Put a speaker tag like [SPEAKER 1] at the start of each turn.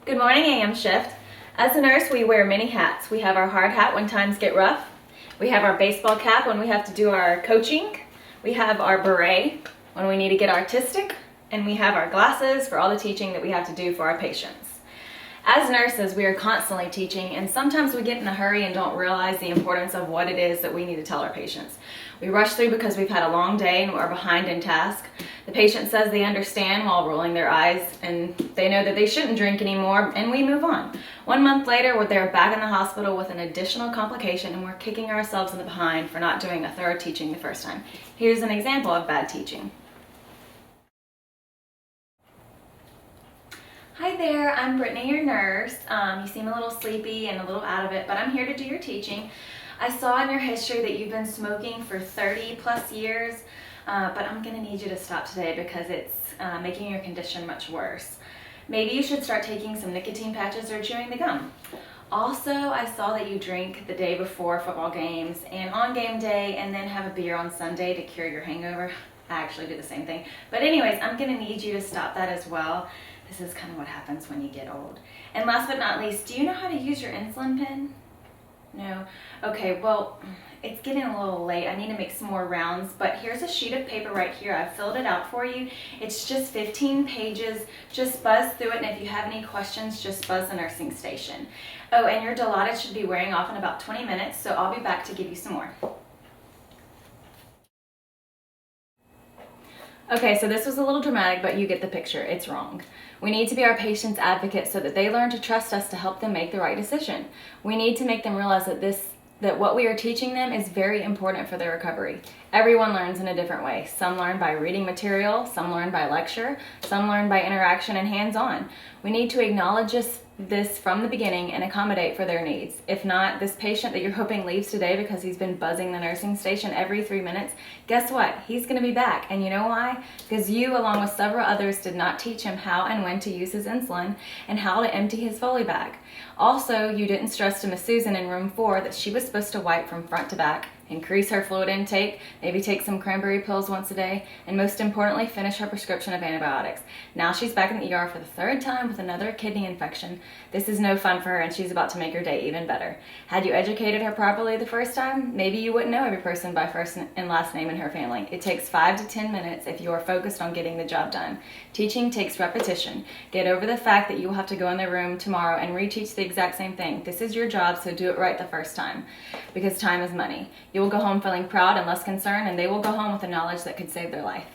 [SPEAKER 1] Good morning, AM shift. As a nurse, we wear many hats. We have our hard hat when times get rough. We have our baseball cap when we have to do our coaching. We have our beret when we need to get artistic. And we have our glasses for all the teaching that we have to do for our patients. As nurses, we are constantly teaching, and sometimes we get in a hurry and don't realize the importance of what it is that we need to tell our patients. We rush through because we've had a long day and we're behind in task. The patient says they understand while rolling their eyes, and they know that they shouldn't drink anymore, and we move on. 1 month later, they're back in the hospital with an additional complication, and we're kicking ourselves in the behind for not doing a thorough teaching the first time. Here's an example of bad teaching. Hi there, I'm Brittany, your nurse. You seem a little sleepy and a little out of it, but I'm here to do your teaching. I saw in your history that you've been smoking for 30 plus years, but I'm gonna need you to stop today because it's making your condition much worse. Maybe you should start taking some nicotine patches or chewing the gum. Also, I saw that you drink the day before football games and on game day, and then have a beer on Sunday to cure your hangover. I actually do the same thing. But anyways, I'm gonna need you to stop that as well. This is kind of what happens when you get old. And last but not least, do you know how to use your insulin pen? No? Okay, well, it's getting a little late. I need to make some more rounds, but here's a sheet of paper right here. I've filled it out for you. It's just 15 pages. Just buzz through it, and if you have any questions, just buzz the nursing station. Oh, and your Dilaudid should be wearing off in about 20 minutes, so I'll be back to give you some more. Okay, so this was a little dramatic, but you get the picture. It's wrong. We need to be our patient's advocate so that they learn to trust us to help them make the right decision. We need to make them realize that what we are teaching them is very important for their recovery. Everyone learns in a different way. Some learn by reading material, some learn by lecture, some learn by interaction and hands-on. We need to acknowledge this from the beginning and accommodate for their needs. If not, this patient that you're hoping leaves today because he's been buzzing the nursing station every 3 minutes, guess what? He's gonna be back. And you know why? Because you, along with several others, did not teach him how and when to use his insulin and how to empty his Foley bag. Also, you didn't stress to Miss Susan in room 4 that she was supposed to wipe from front to back, increase her fluid intake, maybe take some cranberry pills once a day, and most importantly, finish her prescription of antibiotics. Now she's back in the ER for the 3rd time with another kidney infection. This is no fun for her, and she's about to make her day even better. Had you educated her properly the first time, maybe you wouldn't know every person by first and last name in her family. It takes 5 to 10 minutes if you are focused on getting the job done. Teaching takes repetition. Get over the fact that you will have to go in their room tomorrow and reteach the exact same thing. This is your job, so do it right the first time, because time is money. You will go home feeling proud and less concerned, and they will go home with the knowledge that could save their life.